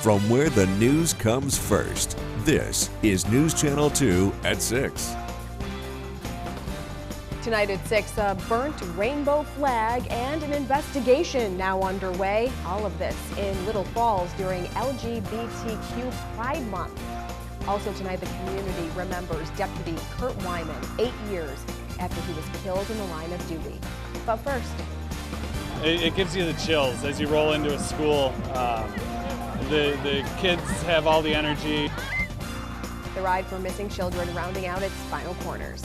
from where the news comes first. This is News Channel 2 at 6. Tonight at 6, a burnt rainbow flag and an investigation now underway. All of this in Little Falls during LGBTQ Pride Month. Also tonight, the community remembers Deputy Kurt Wyman 8 years after he was killed in the line of duty. But first, it gives you the chills as you roll into a school. The kids have all the energy. The ride for missing children rounding out its final corners.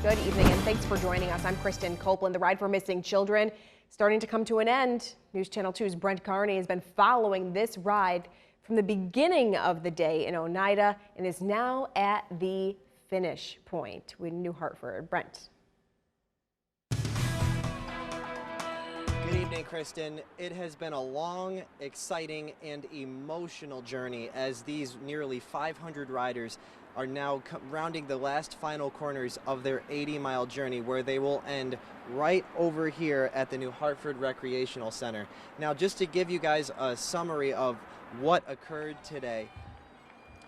Good evening and thanks for joining us. I'm Kristen Copeland. The ride for missing children starting to come to an end. News Channel 2's Brent Carney has been following this ride from the beginning of the day in Oneida and is now at the finish point with New Hartford. Brent. Good evening, Kristen. It has been a long, exciting, and emotional journey as these nearly 500 riders are now rounding the last final corners of their 80-mile journey, where they will end right over here at the New Hartford Recreational Center. Now, just to give you guys a summary of what occurred today,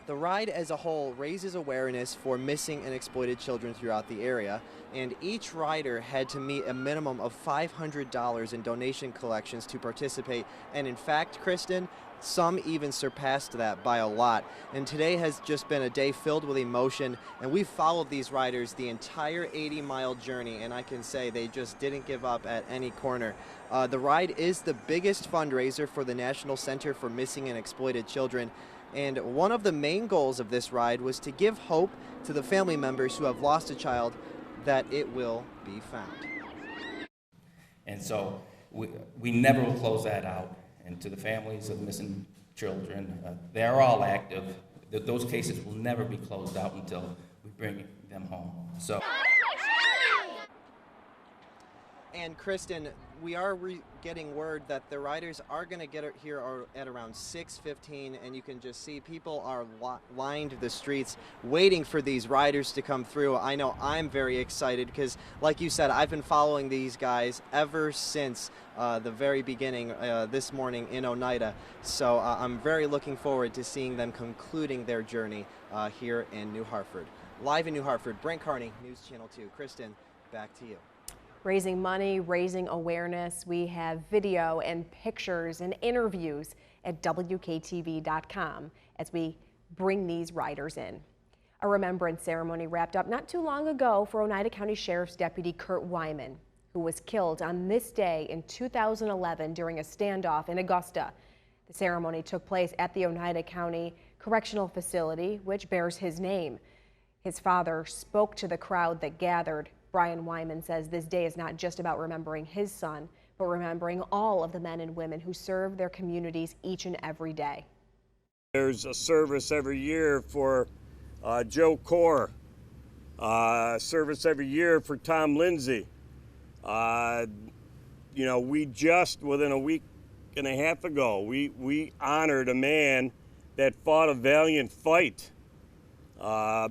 the ride as a whole raises awareness for missing and exploited children throughout the area, and each rider had to meet a minimum of $500 in donation collections to participate. And in fact, Kristen, some even surpassed that by a lot. And today has just been a day filled with emotion, and we've followed these riders the entire 80-mile journey, and I can say they just didn't give up at any corner. The ride is the biggest fundraiser for the National Center for Missing and Exploited Children, and one of the main goals of this ride was to give hope to the family members who have lost a child that it will be found. And so we never will close that out. And to the families of missing children, they are all active. Those cases will never be closed out until we bring them home. So. And Kristen, we are getting word that the riders are going to get here at around 6:15, and you can just see people are lined the streets waiting for these riders to come through. I know I'm very excited because, like you said, I've been following these guys ever since the very beginning this morning in Oneida. So I'm very looking forward to seeing them concluding their journey here in New Hartford. Live in New Hartford, Brent Carney, News Channel 2. Kristen, back to you. Raising money, raising awareness. We have video and pictures and interviews at WKTV.com as we bring these riders in. A remembrance ceremony wrapped up not too long ago for Oneida County Sheriff's Deputy Kurt Wyman, who was killed on this day in 2011 during a standoff in Augusta. The ceremony took place at the Oneida County Correctional Facility, which bears his name. His father spoke to the crowd that gathered. Brian Wyman says this day is not just about remembering his son, but remembering all of the men and women who serve their communities each and every day. There's a service every year for Joe Core, service every year for Tom Lindsay. You know, we just, within a week and a half ago, we honored a man that fought a valiant fight,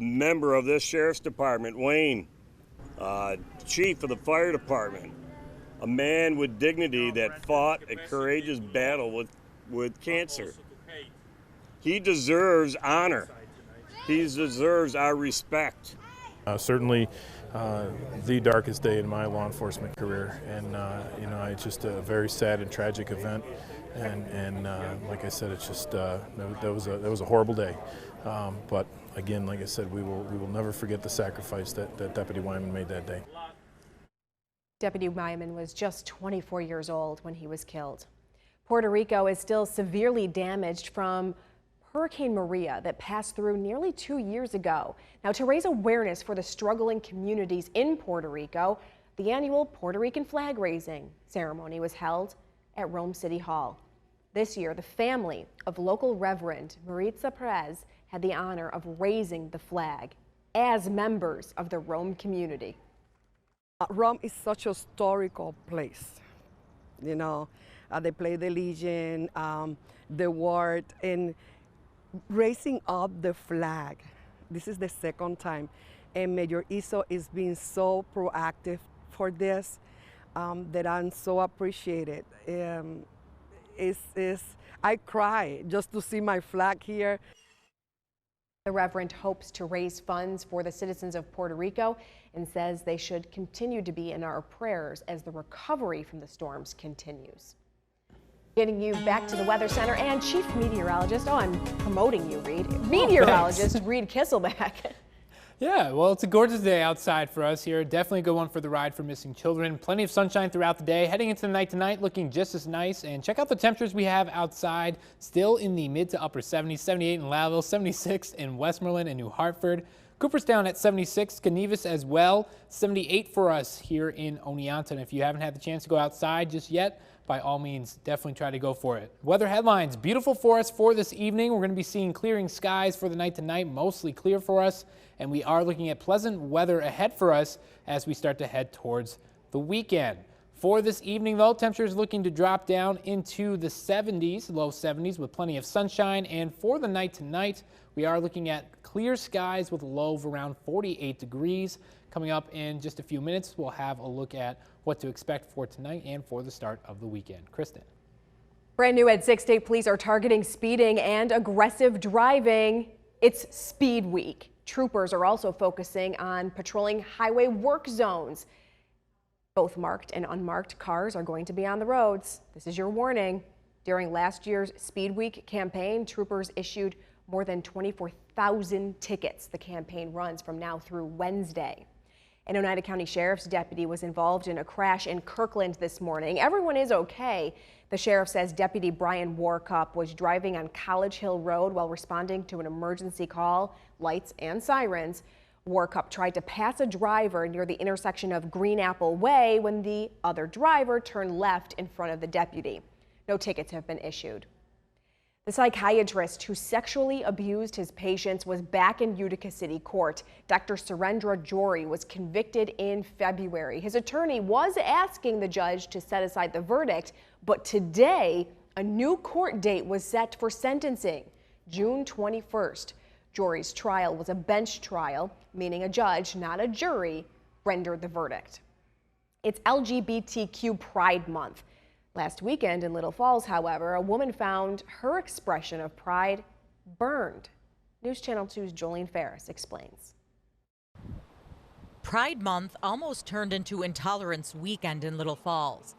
member of this sheriff's department, Wayne. Chief of the fire department, a man with dignity that fought a courageous battle with cancer. He deserves honor. He deserves our respect. Certainly the darkest day in my law enforcement career, and you know, it's just a very sad and tragic event, and like I said, it's just that was a horrible day, but again, like I said, we will never forget the sacrifice that Deputy Wyman made that day. Deputy Wyman was just 24 years old when he was killed. Puerto Rico is still severely damaged from Hurricane Maria that passed through nearly 2 years ago. Now, to raise awareness for the struggling communities in Puerto Rico, the annual Puerto Rican flag raising ceremony was held at Rome City Hall. This year, the family of local Reverend Maritza Perez had the honor of raising the flag as members of the Rome community. Rome is such a historical place. You know, they play the Legion, the ward, and raising up the flag. This is the second time, and Mayor Iso is being so proactive for this that I'm so appreciated. I cry just to see my flag here. The Reverend hopes to raise funds for the citizens of Puerto Rico and says they should continue to be in our prayers as the recovery from the storms continues. Getting you back to the Weather Center and Chief Meteorologist, I'm promoting you, Reed. Meteorologist Reed Kisselback. Yeah, well, it's a gorgeous day outside for us here. Definitely a good one for the ride for missing children. Plenty of sunshine throughout the day. Heading into the night tonight, looking just as nice. And check out the temperatures we have outside. Still in the mid to upper 70s, 78 in Louisville, 76 in Westmoreland and New Hartford. Cooperstown at 76, Canevis as well, 78 for us here in Oneonta. And if you haven't had the chance to go outside just yet, by all means, definitely try to go for it. Weather headlines, beautiful for us for this evening. We're going to be seeing clearing skies for the night tonight, mostly clear for us. And we are looking at pleasant weather ahead for us as we start to head towards the weekend. For this evening, though, temperatures looking to drop down into the 70s, low 70s with plenty of sunshine. And for the night tonight, we are looking at clear skies with a low of around 48 degrees. Coming up in just a few minutes, we'll have a look at what to expect for tonight and for the start of the weekend. Kristen. Brand new at 6, state police are targeting speeding and aggressive driving. It's Speed Week. Troopers are also focusing on patrolling highway work zones. Both marked and unmarked cars are going to be on the roads. This is your warning. During last year's Speed Week campaign, troopers issued more than 24,000 tickets. The campaign runs from now through Wednesday. An Oneida County Sheriff's deputy was involved in a crash in Kirkland this morning. Everyone is okay. The sheriff says Deputy Brian Warcup was driving on College Hill Road while responding to an emergency call, lights and sirens. Warcup tried to pass a driver near the intersection of Green Apple Way when the other driver turned left in front of the deputy. No tickets have been issued. The psychiatrist who sexually abused his patients was back in Utica City Court. Dr. Surendra Jory was convicted in February. His attorney was asking the judge to set aside the verdict, but today a new court date was set for sentencing, June 21st. Jory's trial was a bench trial, meaning a judge, not a jury, rendered the verdict. It's LGBTQ Pride Month. Last weekend in Little Falls, however, a woman found her expression of pride burned. News Channel 2's Jolene Ferris explains. Pride Month almost turned into Intolerance Weekend in Little Falls.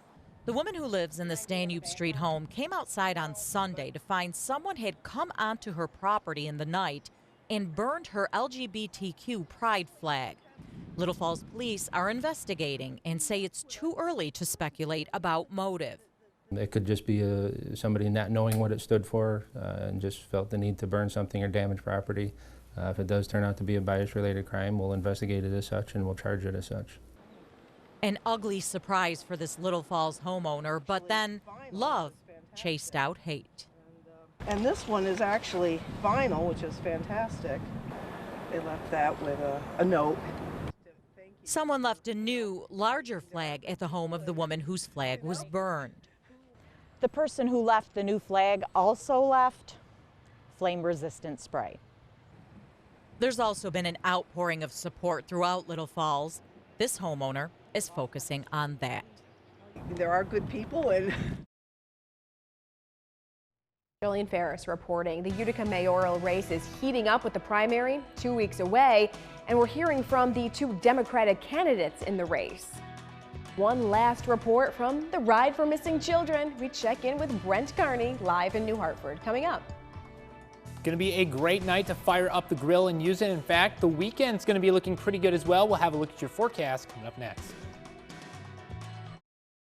The woman who lives in the Stanube Street home came outside on Sunday to find someone had come onto her property in the night and burned her LGBTQ pride flag. Little Falls police are investigating and say it's too early to speculate about motive. It could just be somebody not knowing what it stood for and just felt the need to burn something or damage property. If it does turn out to be a bias-related crime, we'll investigate it as such and we'll charge it as such. An ugly surprise for this Little Falls homeowner, but then love chased out hate. And this one is actually vinyl, which is fantastic. They left that with a note. Someone left a new, larger flag at the home of the woman whose flag was burned. The person who left the new flag also left flame-resistant spray. There's also been an outpouring of support throughout Little Falls. This homeowner is focusing on that. There are good people and Jolene Ferris reporting. The Utica mayoral race is heating up with the primary 2 weeks away, and we're hearing from the two Democratic candidates in the race. One last report from the Ride for Missing Children. We check in with Brent Carney live in New Hartford. Coming up. Going to be a great night to fire up the grill and use it. In fact, the weekend's going to be looking pretty good as well. We'll have a look at your forecast coming up next.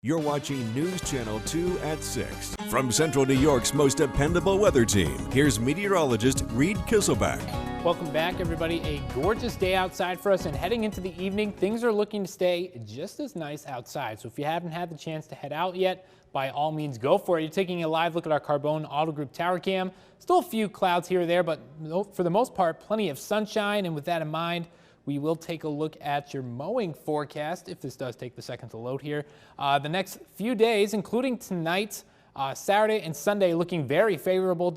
You're watching News Channel 2 at 6. From Central New York's most dependable weather team, here's meteorologist Reed Kisselback. Welcome back, everybody. A gorgeous day outside for us, and heading into the evening, things are looking to stay just as nice outside. So if you haven't had the chance to head out yet, by all means, go for it. You're taking a live look at our Carbone Auto Group Tower Cam. Still a few clouds here or there, but for the most part, plenty of sunshine. And with that in mind, we will take a look at your mowing forecast, if this does take the second to load here. The next few days, including tonight, Saturday and Sunday, looking very favorable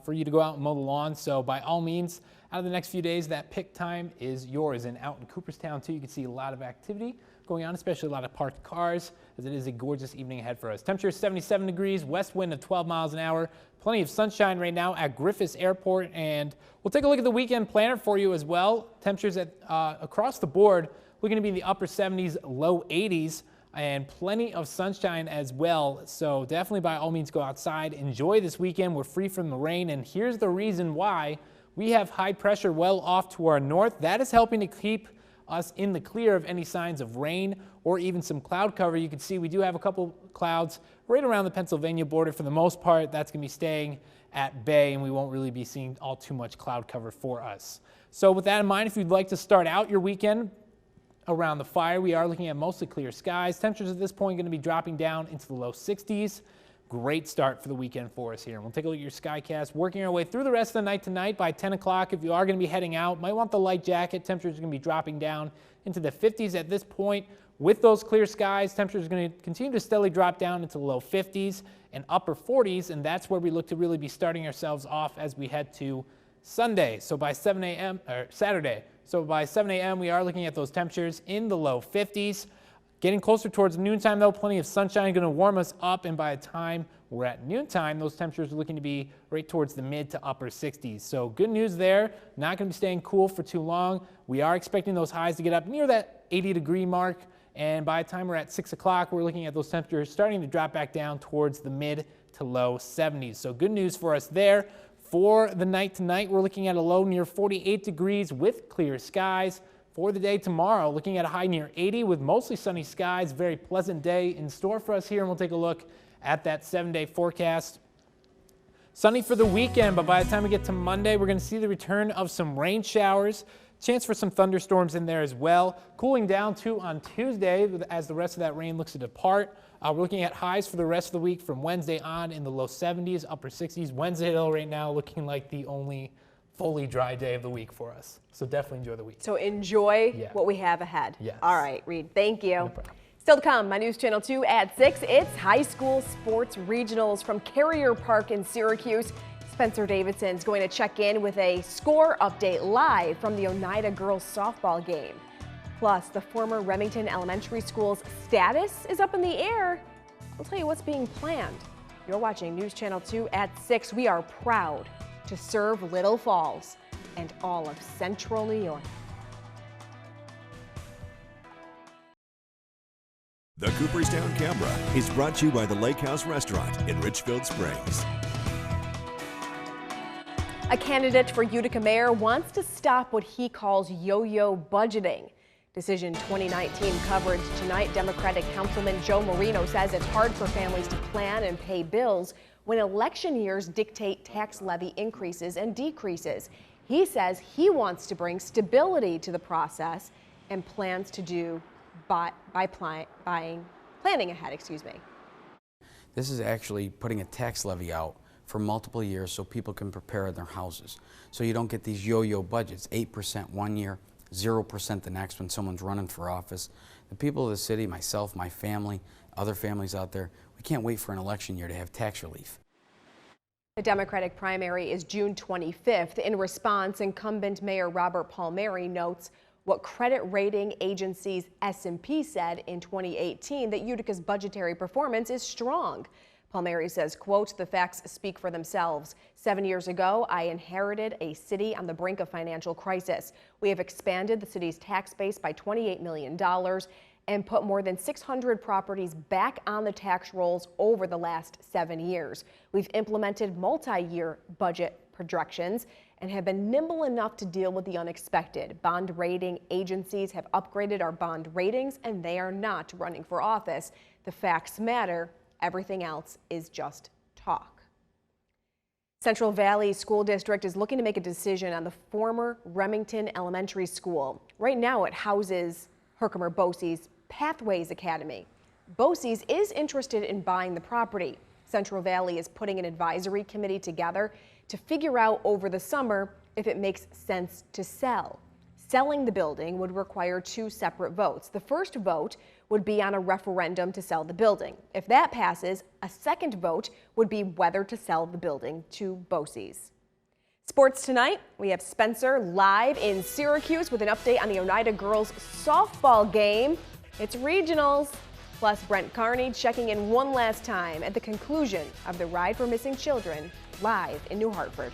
for you to go out and mow the lawn. So by all means, out of the next few days, that pick time is yours. And out in Cooperstown, too, you can see a lot of activity going on, especially a lot of parked cars, as it is a gorgeous evening ahead for us. Temperature 77 degrees, west wind of 12 miles an hour. Plenty of sunshine right now at Griffiths Airport, and we'll take a look at the weekend planner for you as well. Temperatures across the board looking to be in the upper 70s, low 80s, and plenty of sunshine as well. So definitely by all means go outside, enjoy this weekend. We're free from the rain, and here's the reason why. We have high pressure well off to our north. That is helping to keep us in the clear of any signs of rain or even some cloud cover. You can see we do have a couple clouds right around the Pennsylvania border. For the most part, that's going to be staying at bay, and we won't really be seeing all too much cloud cover for us. So with that in mind, if you'd like to start out your weekend around the fire, we are looking at mostly clear skies. Temperatures at this point going to be dropping down into the low 60s. Great start for the weekend for us here. And we'll take a look at your skycast, working our way through the rest of the night tonight. By 10 o'clock, if you are going to be heading out, might want the light jacket. Temperatures are going to be dropping down into the 50s at this point. With those clear skies, temperatures are going to continue to steadily drop down into the low 50s and upper 40s, and that's where we look to really be starting ourselves off as we head to Sunday. So by 7 a.m. or Saturday. So by 7 a.m. we are looking at those temperatures in the low 50s. Getting closer towards noontime, though, plenty of sunshine going to warm us up, and by the time we're at noontime, those temperatures are looking to be right towards the mid to upper 60s. So good news there. Not going to be staying cool for too long. We are expecting those highs to get up near that 80-degree mark, and by the time we're at 6 o'clock, we're looking at those temperatures starting to drop back down towards the mid to low 70s. So good news for us there. For the night tonight, we're looking at a low near 48 degrees with clear skies. For the day tomorrow, looking at a high near 80 with mostly sunny skies. Very pleasant day in store for us here, and we'll take a look at that 7-day forecast. Sunny for the weekend, but by the time we get to Monday, we're going to see the return of some rain showers. Chance for some thunderstorms in there as well. Cooling down too on Tuesday as the rest of that rain looks to depart. We're looking at highs for the rest of the week from Wednesday on in the low 70s, upper 60s. Wednesday, though, right now looking like the only fully dry day of the week for us. So definitely enjoy the week. So enjoy what we have ahead. Yes. All right, Reed, thank you. No problem. Still to come, my News Channel 2 at 6, it's high school sports regionals from Carrier Park in Syracuse. Spencer Davidson's going to check in with a score update live from the Oneida girls softball game. Plus, the former Remington Elementary School's status is up in the air. We'll tell you what's being planned. You're watching News Channel 2 at 6. We are proud to serve Little Falls and all of Central New York. The Cooperstown Camera is brought to you by the Lake House Restaurant in Richfield Springs. A candidate for Utica mayor wants to stop what he calls yo-yo budgeting. Decision 2019 coverage tonight. Democratic Councilman Joe Marino says it's hard for families to plan and pay bills when election years dictate tax levy increases and decreases. He says he wants to bring stability to the process and plans to do planning ahead. This is actually putting a tax levy out for multiple years so people can prepare their houses. So you don't get these yo-yo budgets, 8% one year, 0% the next when someone's running for office. The people of the city, myself, my family, other families out there, we can't wait for an election year to have tax relief. The Democratic primary is June 25th. In response, incumbent Mayor Robert Palmieri notes what credit rating agencies S&P said in 2018 that Utica's budgetary performance is strong. Palmieri says, quote, "The facts speak for themselves. 7 years ago, I inherited a city on the brink of financial crisis. We have expanded the city's tax base by $28 million and put more than 600 properties back on the tax rolls over the last 7 years. We've implemented multi-year budget projections and have been nimble enough to deal with the unexpected. Bond rating agencies have upgraded our bond ratings, and they are not running for office. The facts matter. Everything else is just talk." Central Valley School District is looking to make a decision on the former Remington Elementary School. Right now it houses Herkimer Bosse's Pathways Academy. Bosse's is interested in buying the property. Central Valley is putting an advisory committee together to figure out over the summer if it makes sense to sell. Selling the building would require 2 separate votes. The first vote would be on a referendum to sell the building. If that passes, a second vote would be whether to sell the building to Bosse's. Sports tonight, we have Spencer live in Syracuse with an update on the Oneida girls softball game. It's regionals. Plus, Brent Carney checking in one last time at the conclusion of the Ride for Missing Children, live in New Hartford.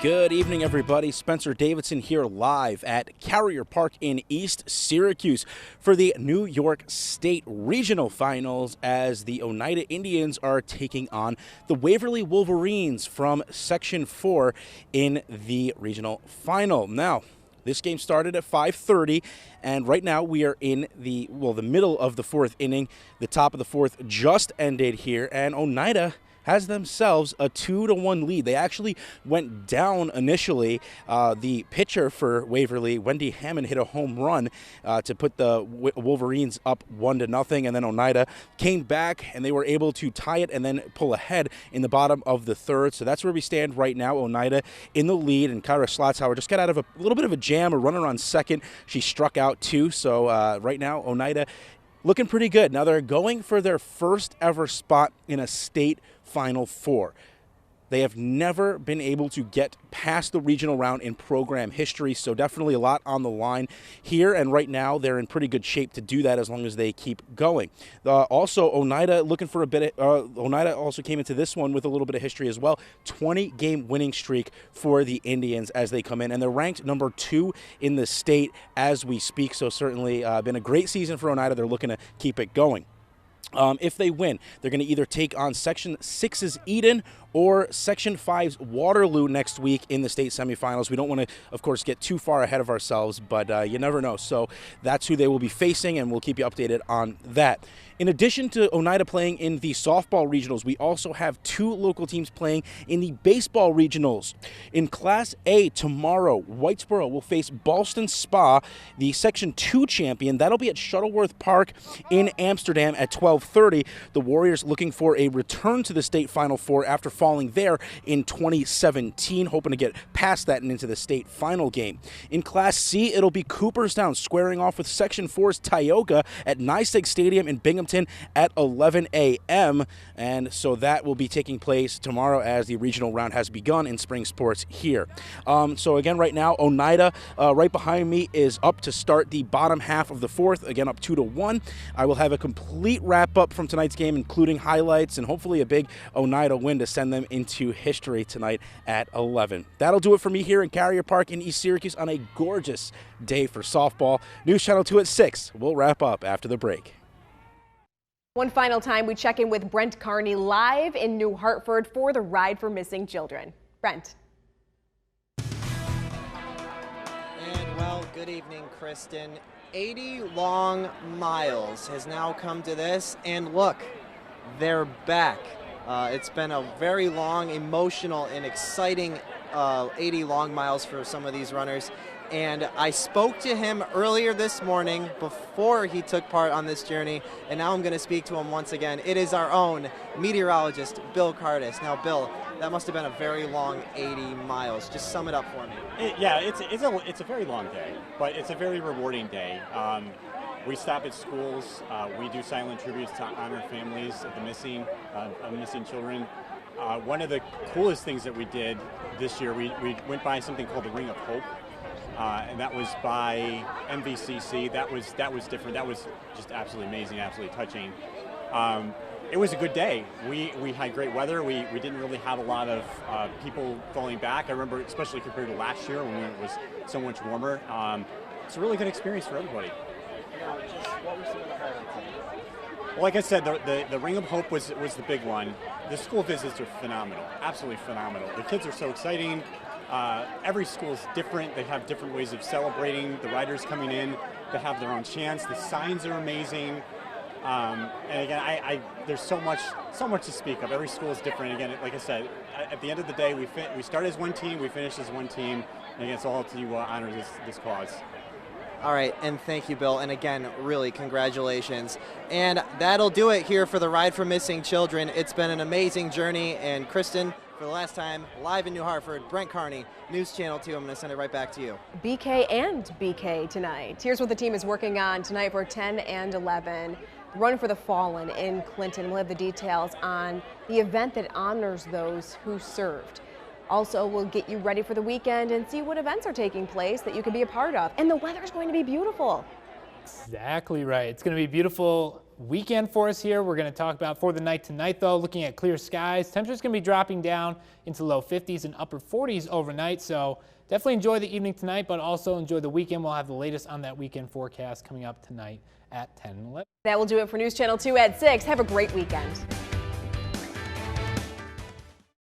Good evening, everybody. Spencer Davidson here live at Carrier Park in East Syracuse for the New York State Regional Finals as the Oneida Indians are taking on the Waverly Wolverines from Section 4 in the regional final. Now, this game started at 5:30, and right now we are in the middle of the fourth inning. The top of the fourth just ended here, and Oneida has themselves a 2-1 lead. They actually went down initially. The pitcher for Waverly, Wendy Hammond, hit a home run to put the Wolverines up 1-0, and then Oneida came back and they were able to tie it and then pull ahead in the bottom of the third. So that's where we stand right now. Oneida in the lead, and Kyra Slotzhauer just got out of a little bit of a jam, a runner on second. She struck out too. So right now Oneida looking pretty good. Now they're going for their first ever spot in a state Final Four. They have never been able to get past the regional round in program history, so definitely a lot on the line here, and right now they're in pretty good shape to do that as long as they keep going. Also, Oneida looking for a bit of, Oneida also came into this one with a little bit of history as well. 20-game winning streak for the Indians as they come in, and they're ranked number 2 in the state as we speak, so certainly been a great season for Oneida. They're looking to keep it going. If they win, they're going to either take on Section 6's Eden or Section 5's Waterloo next week in the state semifinals. We don't want to, of course, get too far ahead of ourselves, but you never know. So that's who they will be facing, and we'll keep you updated on that. In addition to Oneida playing in the softball regionals, we also have 2 local teams playing in the baseball regionals. In Class A tomorrow, Whitesboro will face Ballston Spa, the Section 2 champion. That'll be at Shuttleworth Park in Amsterdam at 12:30. The Warriors looking for a return to the state Final Four after falling there in 2017, hoping to get past that and into the state final game. In Class C, it'll be Cooperstown squaring off with Section 4's Tioga at NYSEG Stadium in Binghamton at 11 a.m. And so that will be taking place tomorrow as the regional round has begun in spring sports here. So again, right now, Oneida right behind me is up to start the bottom half of the fourth, again up 2-1. I will have a complete wrap-up from tonight's game, including highlights and hopefully a big Oneida win to send them into history tonight at 11. That'll do it for me here in Carrier Park in East Syracuse on a gorgeous day for softball. News Channel 2 at 6. We'll wrap up after the break. One final time, we check in with Brent Carney live in New Hartford for the Ride for Missing Children. Brent. And well, good evening, Kristen. 80 long miles has now come to this, and look, they're back. It's been a very long, emotional, and exciting 80 long miles for some of these runners. And I spoke to him earlier this morning before he took part on this journey, and now I'm going to speak to him once again. It is our own meteorologist, Bill Cardis. Now, Bill, that must have been a very long 80 miles. Just sum it up for me. It's a very long day, but it's a very rewarding day. We stop at schools. We do silent tributes to honor families of the missing children. One of the coolest things that we did this year, we went by something called the Ring of Hope. And that was by MVCC. That was different. That was just absolutely amazing, absolutely touching. It was a good day. We had great weather. We didn't really have a lot of people falling back. I remember, especially compared to last year when it was so much warmer. It's a really good experience for everybody. What were some of the highlights? Well, like I said, the Ring of Hope was the big one. The school visits are phenomenal, absolutely phenomenal. The kids are so exciting. Every school is different. They have different ways of celebrating. The riders coming in, they have their own chants. The signs are amazing. And again, there's so much to speak of. Every school is different. Again, like I said, at the end of the day, we start as one team, we finish as one team, and again, it's all to honor this cause. All right, and thank you, Bill. And again, really, congratulations. And that'll do it here for the Ride for Missing Children. It's been an amazing journey. And Kristen, for the last time, live in New Hartford, Brent Carney, News Channel 2. I'm going to send it right back to you. BK and BK tonight. Here's what the team is working on tonight for 10 and 11. Run for the Fallen in Clinton. We'll have the details on the event that honors those who served. Also, we'll get you ready for the weekend and see what events are taking place that you can be a part of. And the weather's going to be beautiful. Exactly right. It's going to be a beautiful weekend for us here. We're going to talk about for the night tonight, though, looking at clear skies. Temperatures going to be dropping down into low 50s and upper 40s overnight. So definitely enjoy the evening tonight, but also enjoy the weekend. We'll have the latest on that weekend forecast coming up tonight at 10 and 11. That will do it for News Channel 2 at 6. Have a great weekend.